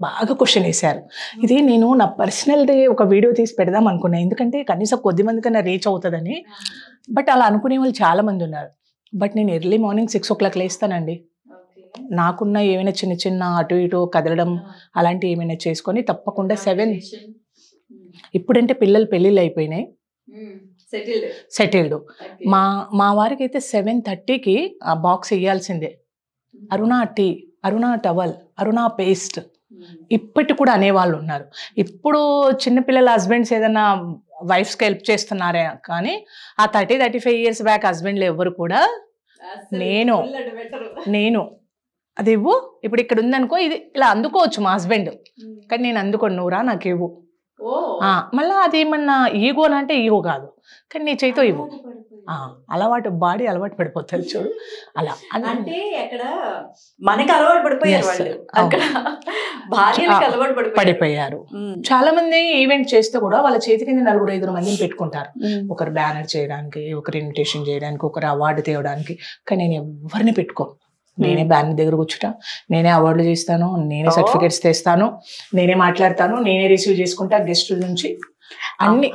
బాగా క్వశ్చన్ వేశారు. ఇది నేను నా పర్సనల్ డే ఒక వీడియో తీసి పెడదాం అనుకున్నా, ఎందుకంటే కనీసం కొద్ది మంది కన్నా రీచ్ అవుతుందని. బట్ అలా అనుకునే వాళ్ళు చాలా మంది ఉన్నారు. బట్ నేను ఎర్లీ మార్నింగ్ 6 o'clock లేస్తానండి. నాకున్న ఏమైనా చిన్న అటు ఇటు కదలడం అలాంటివి ఏమైనా చేసుకొని తప్పకుండా 7 ఇప్పుడంటే పిల్లలు పెళ్ళిళ్ళు అయిపోయినాయి, సెటిల్డ్. మా వారికి అయితే 7:30కి ఆ బాక్స్ ఇవ్వాల్సిందే. అరుణ టీ, అరుణ టవల్, అరుణ పేస్ట్ ఇప్పటి కూడా అనేవాళ్ళు ఉన్నారు. ఇప్పుడు చిన్నపిల్లల హస్బెండ్స్ ఏదైనా వైఫ్స్కి హెల్ప్ చేస్తున్నారే కానీ ఆ 30-35 years బ్యాక్ హస్బెండ్లు ఎవరు కూడా నేను అది ఇవ్వు ఇప్పుడు ఇక్కడ ఉందనుకో ఇది ఇలా అందుకోవచ్చు మా హస్బెండ్, కానీ నేను అందుకోను, నువ్వురా నాకు ఇవ్వు. మళ్ళీ అది ఏమన్నా ఈగో అంటే ఈగో కాదు, కానీ నీ చేతితో ఇవ్వు. అలవాటు బాడీ అలవాటు పడిపోతుంది చూడు అలా. అంటే అక్కడ మనకి అలవాటు పడిపోయారు. చాలా మంది ఈవెంట్ చేస్తే కూడా వాళ్ళ చేతి కింద 4-5 మందిని పెట్టుకుంటారు, ఒకరు బ్యానర్ చేయడానికి, ఒకరు ఇన్విటేషన్ చేయడానికి, ఒకరు అవార్డు తేవడానికి. కానీ నేను ఎవరిని పెట్టుకో, నేనే బ్యానర్ దగ్గర కూర్చుంటా, నేనే అవార్డులు చేస్తాను, నేనే సర్టిఫికేట్స్ తెస్తాను, నేనే మాట్లాడతాను, నేనే రిసీవ్ చేసుకుంటా గెస్టుల నుంచి అన్ని.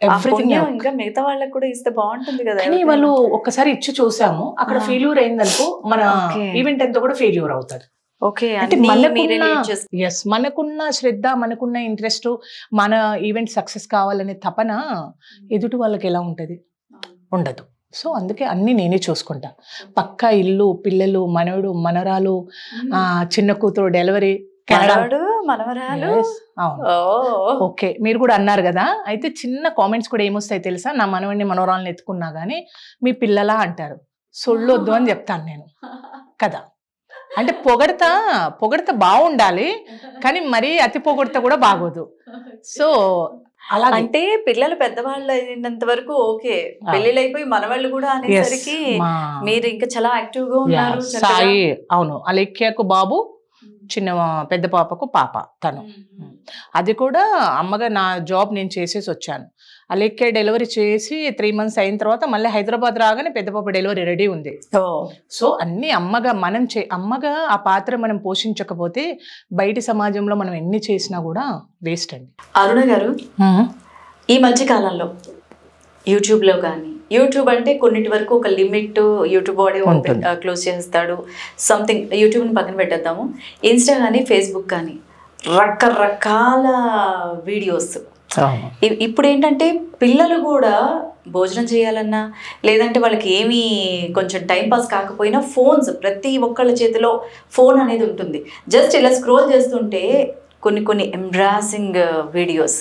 ఇంకా మిగతా వాళ్ళకి కూడా ఇస్తే బాగుంటుంది కదా. కానీ వాళ్ళు ఒక్కసారి ఇచ్చి చూసాము, అక్కడ ఫెయిల్యూర్ అయిందనుకో మన ఈవెంట్ అంతా కూడా ఫెయిల్యూర్ అవుతుంది. అంటే మనకున్న శ్రద్ధ, మనకున్న ఇంట్రెస్ట్, మన ఈవెంట్ సక్సెస్ కావాలనే తపన ఎదుటి వాళ్ళకి ఎలా ఉంటది? ఉండదు. సో అందుకే అన్ని నేనే చూసుకుంటా. పక్కా ఇల్లు, పిల్లలు, మనవడు, మనరాలు, చిన్న కూతురు డెలివరీ, మనవరాలు. ఓకే, మీరు కూడా అన్నారు కదా. అయితే చిన్న కామెంట్స్ కూడా ఏమొస్తాయి తెలుసా? నా మనవడిని మనవరాలను ఎత్తుకున్నా గానీ మీ పిల్లలా అంటారు. సొళ్ళొద్దు అని చెప్తాను నేను కదా. అంటే పొగడత బాగుండాలి, కానీ మరీ అతి పొగడత కూడా బాగోదు. సో అలా అంటే పిల్లలు పెద్దవాళ్ళు అయినంత వరకు ఓకే, పెళ్ళిళ్ళు అయిపోయి మనవాళ్ళు కూడా అనేసరికి మీరు ఇంకా చాలా యాక్టివ్ గా ఉన్నారు. సాయి అవును, అలేఖ్యకు బాబు, చిన్న పెద్ద పాపకు పాప. తను అది కూడా అమ్మగా నా జాబ్ నేను చేసేసి వచ్చాను. అలేఖ్య డెలివరీ చేసి 3 months అయిన తర్వాత మళ్ళీ హైదరాబాద్ రాగానే పెద్ద పాప డెలివరీ రెడీ ఉంది. సో అన్ని అమ్మగా అమ్మగా ఆ పాత్ర మనం పోషించకపోతే బయటి సమాజంలో మనం ఎన్ని చేసినా కూడా వేస్ట్ అండి. అరుణ గారు, ఈ మధ్య కాలంలో యూట్యూబ్లో కానీ, యూట్యూబ్ అంటే కొన్నిటి వరకు ఒక లిమిట్, యూట్యూబ్ వాడే క్లోజ్ చేస్తాడు సంథింగ్, యూట్యూబ్ని పక్కన పెట్టేద్దాము. ఇన్స్టా కానీ ఫేస్బుక్ కానీ రకరకాల వీడియోస్. ఇప్పుడు ఏంటంటే పిల్లలు కూడా భోజనం చేయాలన్నా, లేదంటే వాళ్ళకి ఏమీ కొంచెం టైంపాస్ కాకపోయినా ఫోన్స్, ప్రతి ఒక్కళ్ళ చేతిలో ఫోన్ అనేది ఉంటుంది. జస్ట్ ఇలా స్క్రోల్ చేస్తుంటే కొన్ని ఎంబ్రాసింగ్ వీడియోస్,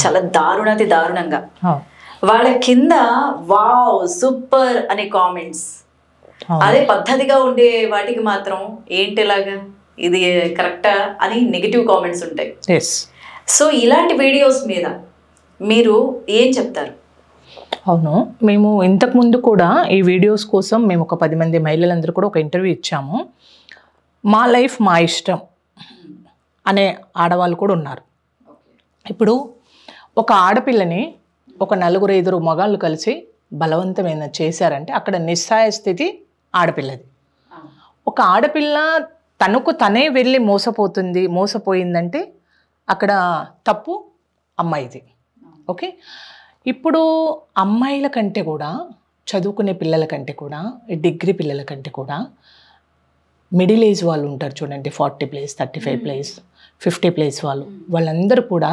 చాలా దారుణాతి దారుణంగా, వాళ్ళ కింద వావ్ సూపర్ అనే కామెంట్స్. అదే పద్ధతిగా ఉండే వాటికి మాత్రం ఏంటిలాగా, ఇది కరెక్టా అని నెగిటివ్ కామెంట్స్ ఉంటాయి. సో ఇలాంటి వీడియోస్ మీద మీరు ఏం చెప్తారు? అవును, మేము ఇంతకుముందు కూడా ఈ వీడియోస్ కోసం మేము ఒక 10 మంది మహిళలందరూ కూడా ఒక ఇంటర్వ్యూ ఇచ్చాము. మా లైఫ్ మా ఇష్టం అనే ఆడవాళ్ళు కూడా ఉన్నారు. ఇప్పుడు ఒక ఆడపిల్లని ఒక 4-5 మగాళ్ళు కలిసి బలవంతమైన చేశారంటే అక్కడ నిస్సాయ స్థితి ఆడపిల్లది. ఒక ఆడపిల్ల తనకు తనే వెళ్ళి మోసపోయిందంటే అక్కడ తప్పు అమ్మాయిది. ఓకే, ఇప్పుడు అమ్మాయిల కంటే కూడా, చదువుకునే పిల్లల కంటే కూడా, డిగ్రీ పిల్లల కంటే కూడా మిడిల్ ఏజ్ వాళ్ళు ఉంటారు చూడండి, 40+, 35+, 50+ వాళ్ళందరూ కూడా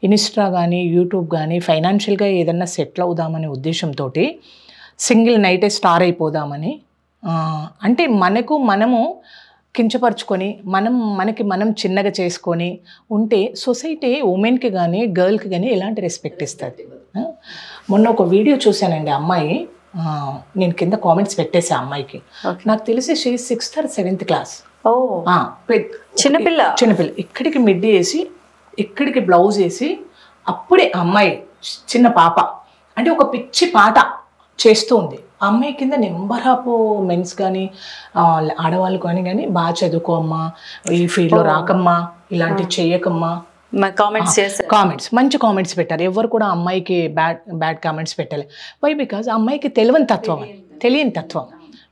ఇన్స్టా కానీ, యూట్యూబ్ కానీ, ఫైనాన్షియల్గా ఏదన్నా సెటిల్ అవుదామనే ఉద్దేశంతో సింగిల్ నైటే స్టార్ అయిపోదామని, అంటే మనము కించపరుచుకొని మనకి మనం చిన్నగా చేసుకొని ఉంటే సొసైటీ ఉమెన్కి కానీ గర్ల్కి కానీ ఎలాంటి రెస్పెక్ట్ ఇస్తుంది? మొన్న ఒక వీడియో చూశానండి, అమ్మాయి, నేను కింద కామెంట్స్ పెట్టేసా అమ్మాయికి. నాకు తెలిసి she 6th or 7th class. చిన్నపిల్ల ఇక్కడికి మిడ్డీ వేసి, ఇక్కడికి బ్లౌజ్ వేసి, అప్పుడే అమ్మాయి చిన్న పాప అంటే ఒక పిచ్చి పాట చేస్తూ ఉంది. ఆ అమ్మాయి కింద నెంబర్ ఆఫ్ మెన్స్ కానీ ఆడవాళ్ళు కానీ బాగా చదువుకోమ్మా, ఈ ఫీల్డ్లో రాకమ్మా, ఇలాంటివి చెయ్యకమ్మా కామెంట్స్, మంచి కామెంట్స్ పెట్టారు. ఎవరు కూడా అమ్మాయికి బ్యాడ్ కామెంట్స్ పెట్టాలి. వై? బికాజ్ అమ్మాయికి తెలియని తత్వం,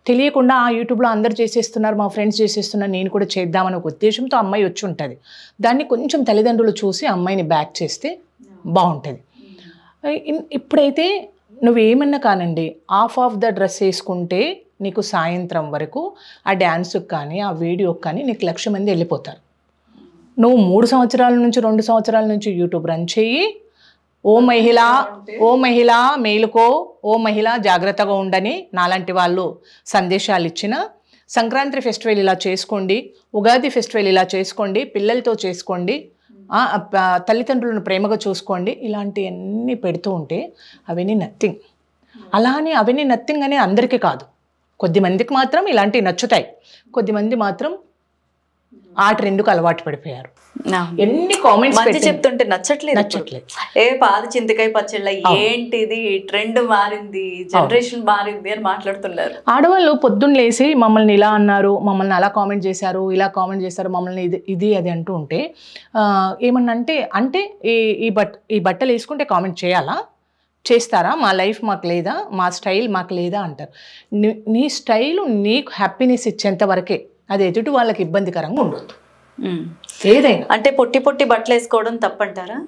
తెలియకుండా ఆ యూట్యూబ్లో అందరు చేసేస్తున్నారు, మా ఫ్రెండ్స్ చేసేస్తున్నారు, నేను కూడా చేద్దామని ఒక ఉద్దేశంతో అమ్మాయి వచ్చి ఉంటుంది. దాన్ని కొంచెం తల్లిదండ్రులు చూసి అమ్మాయిని బ్యాక్ చేస్తే బాగుంటుంది. ఇప్పుడైతే నువ్వేమన్నా కానండి, ఆఫ్ ద డ్రెస్ వేసుకుంటే నీకు సాయంత్రం వరకు ఆ డ్యాన్స్కి కానీ ఆ వీడియోకి కానీ నీకు 1,00,000 మంది వెళ్ళిపోతారు. నువ్వు 3 సంవత్సరాల నుంచి 2 సంవత్సరాల నుంచి యూట్యూబ్ రన్ చెయ్యి. ఓ మహిళ మేలుకో, ఓ మహిళ జాగ్రత్తగా ఉండని నాలాంటి వాళ్ళు సందేశాలు ఇచ్చిన, సంక్రాంతి ఫెస్టివల్ ఇలా చేసుకోండి, ఉగాది ఫెస్టివల్ ఇలా చేసుకోండి, పిల్లలతో చేసుకోండి, తల్లిదండ్రులను ప్రేమగా చూసుకోండి, ఇలాంటివన్నీ పెడుతూ ఉంటే అవన్నీ నథింగ్. అలా అని అవన్నీ నథింగ్ అని అందరికీ కాదు, కొద్దిమందికి మాత్రం ఇలాంటివి నచ్చుతాయి, కొద్దిమంది మాత్రం ఆ ట్రెండ్కు అలవాటు పడిపోయారు. ఎన్ని కామెంట్స్ చెప్తుంటే నచ్చట్లేదు. ఏ పాత చింతకాయ పచ్చళ్ళ ఏంటిది ట్రెండ్ మారింది, జనరేషన్ మారింది అని మాట్లాడుతున్నారు. ఆడవాళ్ళు పొద్దున్న లేసి మమ్మల్ని ఇలా అన్నారు, మమ్మల్ని అలా కామెంట్ చేశారు, ఇలా కామెంట్ చేశారు, మమ్మల్ని ఇది అది అంటూ ఉంటే ఏమన్నా అంటే ఈ బట్టలు వేసుకుంటే కామెంట్ చేయాలా, చేస్తారా, మా లైఫ్ మాకు లేదా, మా స్టైల్ మాకు లేదా అంటారు. నీ స్టైలు నీకు హ్యాపీనెస్ ఇచ్చేంత వరకే, అది ఎదుటి వాళ్ళకి ఇబ్బందికరంగా ఉండొద్దు. ఏదైనా అంటే పొట్టి బట్టలు వేసుకోవడం తప్పంటారా?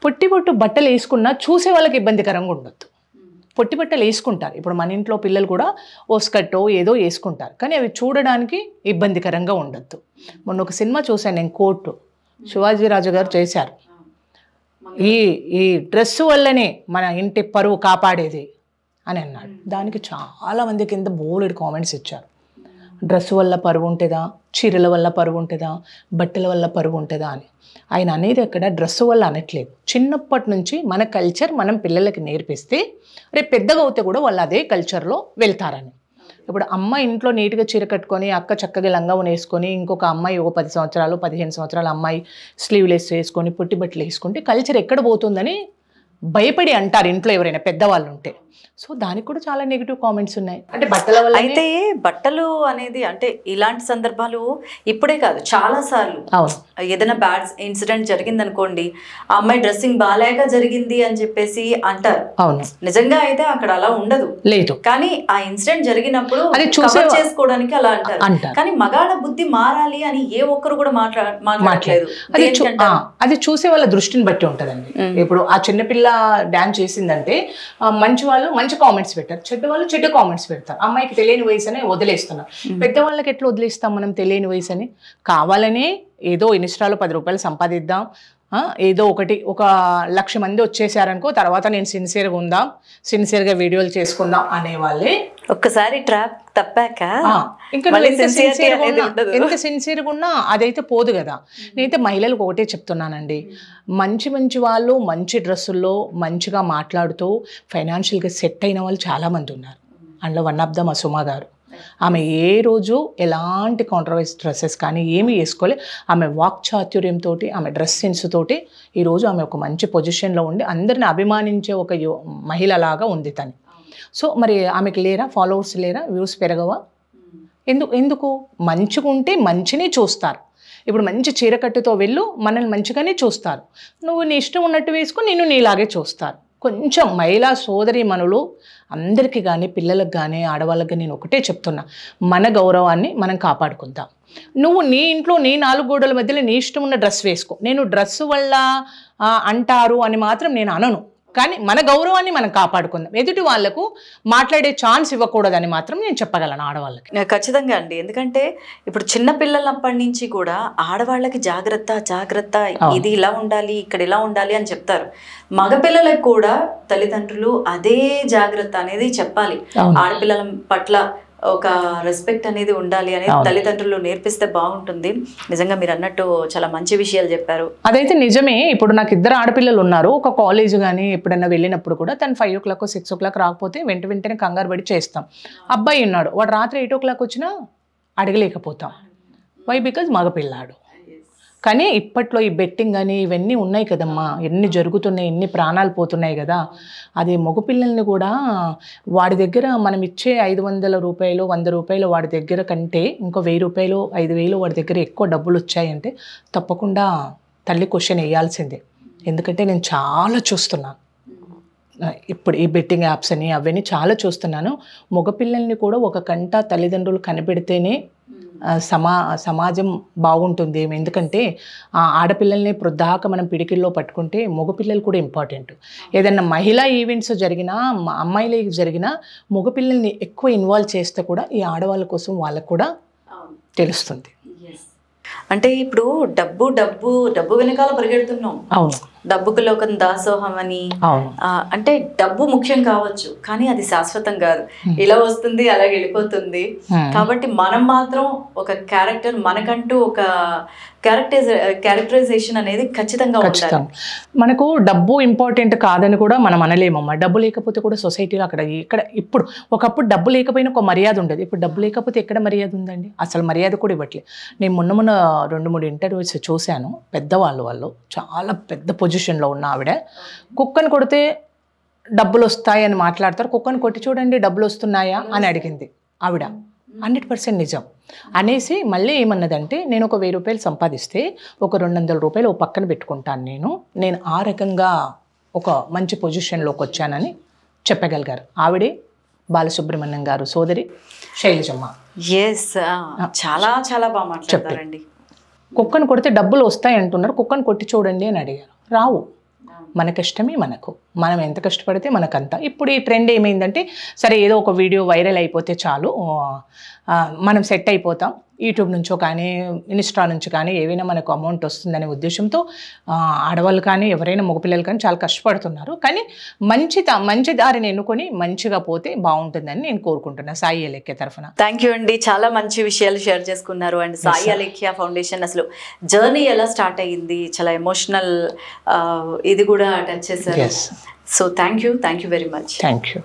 పొట్టి బట్టలు వేసుకున్నా చూసే వాళ్ళకి ఇబ్బందికరంగా ఉండొద్దు. పొట్టి బట్టలు వేసుకుంటారు, ఇప్పుడు మన ఇంట్లో పిల్లలు కూడా ఓ స్కర్టో ఏదో వేసుకుంటారు, కానీ అవి చూడడానికి ఇబ్బందికరంగా ఉండొద్దు. మొన్న ఒక సినిమా చూశాను నేను, కోర్టు, శివాజీరాజు గారు చేశారు. ఈ డ్రెస్సు వల్లనే మన ఇంటి పరువు కాపాడేది అని అన్నాడు. దానికి చాలామంది కింద బోలెడు కామెంట్స్ ఇచ్చారు. డ్రెస్సు వల్ల పరువు ఉంటుందా, చీరల వల్ల పరువు ఉంటుందా, బట్టల వల్ల పరువు ఉంటుందా అని. ఆయన అనేది అక్కడ డ్రెస్సు వల్ల అనట్లేదు. చిన్నప్పటి నుంచి మన కల్చర్ మనం పిల్లలకి నేర్పిస్తే రేపు పెద్దగా అవుతే కూడా వాళ్ళు అదే కల్చర్లో వెళ్తారని. ఇప్పుడు అమ్మ ఇంట్లో నీట్గా చీర కట్టుకొని, అక్క చక్కగా లంగావుని వేసుకొని, ఇంకొక అమ్మాయి ఒక 10 సంవత్సరాలు 15 సంవత్సరాల అమ్మాయి స్లీవ్లెస్ వేసుకొని పొట్టి బట్టలు వేసుకుంటే కల్చర్ ఎక్కడ పోతుందని భయపడి అంటారు ఇంట్లో ఎవరైనా పెద్దవాళ్ళు ఉంటే. సో దానికి కూడా చాలా నెగిటివ్ కామెంట్స్ ఉన్నాయి. అంటే బట్టల వల్ల అయితే బట్టలు అనేది అంటే ఇలాంటి సందర్భాలు ఇప్పుడే కాదు, చాలా సార్లు ఏదైనా బ్యాడ్ ఇన్సిడెంట్ జరిగింది అనుకోండి, ఆ అమ్మాయి డ్రెస్సింగ్ బాలేక జరిగింది అని చెప్పేసి అంటారు. అవును, నిజంగా అయితే అక్కడ అలా ఉండదు, లేదు. కానీ ఆ ఇన్సిడెంట్ జరిగినప్పుడు అది చేసుకోవడానికి అలా అంటారు. కానీ మగాళ్ళ బుద్ధి మారాలి అని ఏ ఒక్కరు కూడా మాట్లాడలేదు. అది చూసే వాళ్ళ దృష్టిని బట్టి ఉంటదండి. ఇప్పుడు ఆ చిన్నపిల్ల డాన్స్ చేసిందంటే మంచి వాళ్ళు మంచి కామెంట్స్ పెట్టారు, చెడ్డ వాళ్ళు చెడ్డ కామెంట్స్ పెడతారు. అమ్మాయికి తెలియని వయసు అని వదిలేస్తున్నారు. పెద్దవాళ్ళకి ఎట్లా వదిలేస్తాం మనం తెలియని వయసు అని? కావాలనే ఏదో ఇన్స్టాలో 10 రూపాయలు సంపాదిద్దాం, ఏదో ఒక 1,00,000 మంది వచ్చేసారనుకో, తర్వాత నేను సిన్సియర్గా వీడియోలు చేసుకుందాం అనేవాళ్ళే. ఒక్కసారి ట్రాప్ తప్పాక ఇంకా ఎంత సిన్సియర్గా ఉన్నా అదైతే పోదు కదా. నేనైతే మహిళలకు ఒకటే చెప్తున్నానండి, మంచి వాళ్ళు మంచి డ్రెస్సుల్లో మంచిగా మాట్లాడుతూ ఫైనాన్షియల్గా సెట్ అయిన వాళ్ళు చాలామంది ఉన్నారు. అందులో వన్ ఆఫ్ ద మా సుమా గారు. ఆమె ఏ రోజు ఎలాంటి కాంట్రవర్స్ డ్రెస్సెస్ కానీ ఏమి వేసుకోలే. ఆమె వాక్చాతుర్యంతో, ఆమె డ్రెస్ సెన్స్ తోటి ఈరోజు ఆమె ఒక మంచి పొజిషన్లో ఉండి అందరిని అభిమానించే ఒక మహిళలాగా ఉంది తను. సో మరి ఆమెకి లేరా ఫాలోవర్స్, లేరా వ్యూస్ పెరగవా? ఎందుకు? మంచిగా ఉంటే మంచిని చూస్తారు. ఇప్పుడు మంచి చీరకట్టుతో వెళ్ళు, మనల్ని మంచిగానే చూస్తారు. నువ్వు నీ ఇష్టం ఉన్నట్టు వేసుకో, నిన్ను నీలాగే చూస్తారు. కొంచెం మహిళా సోదరి మనులు అందరికీ కానీ పిల్లలకు కానీ ఆడవాళ్ళకి కానీ నేను ఒకటే చెప్తున్నా, మన గౌరవాన్ని మనం కాపాడుకుందాం. నువ్వు నీ ఇంట్లో నీ 4 గోడల మధ్యలో నీ ఇష్టం ఉన్న డ్రెస్ వేసుకో. నేను డ్రెస్సు వల్ల అంటారు అని మాత్రం నేను అనను, కానీ మన గౌరవాన్ని మనం కాపాడుకుందాం. ఎదుటి వాళ్లకు మాట్లాడే ఛాన్స్ ఇవ్వకూడదని మాత్రం నేను చెప్పగలను ఆడవాళ్ళకి. ఖచ్చితంగా అండి, ఎందుకంటే ఇప్పుడు చిన్న పిల్లలప్పటి నుంచి కూడా ఆడవాళ్ళకి జాగ్రత్త, ఇది ఇలా ఉండాలి, ఇక్కడ ఇలా ఉండాలి అని చెప్తారు. మగపిల్లలకు కూడా తల్లిదండ్రులు అదే జాగ్రత్త అనేది చెప్పాలి. ఆడపిల్లల పట్ల ఒక రెస్పెక్ట్ అనేది ఉండాలి అనేది తల్లిదండ్రులు నేర్పిస్తే బాగుంటుంది. నిజంగా మీరు అన్నట్టు చాలా మంచి విషయాలు చెప్పారు. అదైతే నిజమే. ఇప్పుడు నాకు 2 ఆడపిల్లలు ఉన్నారు. ఒక కాలేజ్ కానీ ఎప్పుడైనా వెళ్ళినప్పుడు కూడా తను 5 o'clock 6 o'clock రాకపోతే వెంటనే కంగారు పడి చేస్తాం. అబ్బాయి ఉన్నాడు, వాడు రాత్రి 8 o'clock వచ్చినా అడగలేకపోతాం. వై? బికాజ్ మగపిల్లాడు. కానీ ఇప్పట్లో ఈ బెట్టింగ్ అని ఇవన్నీ ఉన్నాయి కదమ్మా, ఎన్ని జరుగుతున్నాయి, ఎన్ని ప్రాణాలు పోతున్నాయి కదా. అది మగపిల్లల్ని కూడా వాడి దగ్గర మనం ఇచ్చే 500 రూపాయలు 100 రూపాయలు వాడి దగ్గర కంటే ఇంకో 1000 రూపాయలు 5000 వాడి దగ్గర ఎక్కువ డబ్బులు వచ్చాయంటే తప్పకుండా తల్లి క్వశ్చన్ వేయాల్సిందే. ఎందుకంటే నేను చాలా చూస్తున్నాను ఇప్పుడు ఈ బెట్టింగ్ యాప్స్ అని అవన్నీ చాలా చూస్తున్నాను. మగపిల్లల్ని కూడా ఒక కంట తల్లిదండ్రులు కనిపెడితేనే సమాజం బాగుంటుంది. ఎందుకంటే ఆడపిల్లల్ని ప్రొద్దాక మనం పిడికిల్లో పట్టుకుంటే మగపిల్లలు కూడా ఇంపార్టెంట్. ఏదన్నా మహిళా ఈవెంట్స్ జరిగినా అమ్మాయిలకి జరిగినా మగపిల్లల్ని ఎక్కువ ఇన్వాల్వ్ చేస్తే కూడా ఈ ఆడవాళ్ళ కోసం వాళ్ళకు కూడా తెలుస్తుంది. అంటే ఇప్పుడు డబ్బు వెనకాల పరిగెడుతున్నాం. అవును. డబ్బుకు లోకం దాసోహం అని. అంటే డబ్బు ముఖ్యం కావచ్చు, కానీ అది శాశ్వతం కాదు. ఇలా వస్తుంది అలా వెళ్ళిపోతుంది. కాబట్టి మనం మాత్రం ఒక క్యారెక్టర్, మనకంటూ ఒక క్యారెక్టరైజేషన్ అనేది ఖచ్చితంగా ఉండాలి. మనకు డబ్బు ఇంపార్టెంట్ కాదని కూడా మనం అనలేమమ్మా. డబ్బు లేకపోతే కూడా సొసైటీలో ఇక్కడ ఇప్పుడు ఒకప్పుడు డబ్బు లేకపోయినా ఒక మర్యాద ఉండేది. ఇప్పుడు డబ్బు లేకపోతే ఎక్కడ మర్యాద ఉందండి? అసలు మర్యాద కూడా ఇవ్వట్లేదు. నేను మొన్న 2-3 ఇంటర్వ్యూస్ చూశాను. వాళ్ళు చాలా పెద్ద పొజిషన్లో ఉన్న ఆవిడ కుక్కను కొడితే డబ్బులు వస్తాయని మాట్లాడతారు. కుక్కను కొట్టి చూడండి డబ్బులు వస్తున్నాయా అని అడిగింది ఆవిడ. 100% నిజం అనేసి మళ్ళీ ఏమన్నదంటే, నేను ఒక 1000 రూపాయలు సంపాదిస్తే ఒక 200 రూపాయలు ఓ పక్కన పెట్టుకుంటాను. నేను ఆ రకంగా ఒక మంచి పొజిషన్లోకి వచ్చానని చెప్పగలిగారు. ఆవిడే బాలసుబ్రహ్మణ్యం గారు సోదరి శైలజమ్మ. చాలా చాలా బాగా మాట్లాడారండి. కుక్కను కొడితే డబ్బులు వస్తాయి అంటున్నారు, కుక్కను కొట్టి చూడండి అని అడిగారు. రావు. మన కష్టమే మనకు, మనం ఎంత కష్టపడితే మనకంత. ఇప్పుడు ఈ ట్రెండ్ ఏమైందంటే, సరే ఏదో ఒక వీడియో వైరల్ అయిపోతే చాలు, మనం సెట్ అయిపోతాం. యూట్యూబ్ నుంచో కానీ ఇన్స్టా నుంచి కానీ ఏవైనా మనకు అమౌంట్ వస్తుందనే ఉద్దేశంతో ఆడవాళ్ళు కానీ ఎవరైనా మగపిల్లలు కానీ చాలా కష్టపడుతున్నారు. కానీ మంచి దారిని ఎన్నుకొని మంచిగా పోతే బాగుంటుందని నేను కోరుకుంటున్నాను సాయి అలేఖ్య తరఫున. థ్యాంక్ యూ అండి, చాలా మంచి విషయాలు షేర్ చేసుకున్నారు. అండ్ సాయి అలేఖ్య ఫౌండేషన్ అసలు జర్నీ ఎలా స్టార్ట్ అయ్యింది, చాలా ఎమోషనల్ ఇది కూడా టచ్ చేశారు. So thank you very much. Thank you.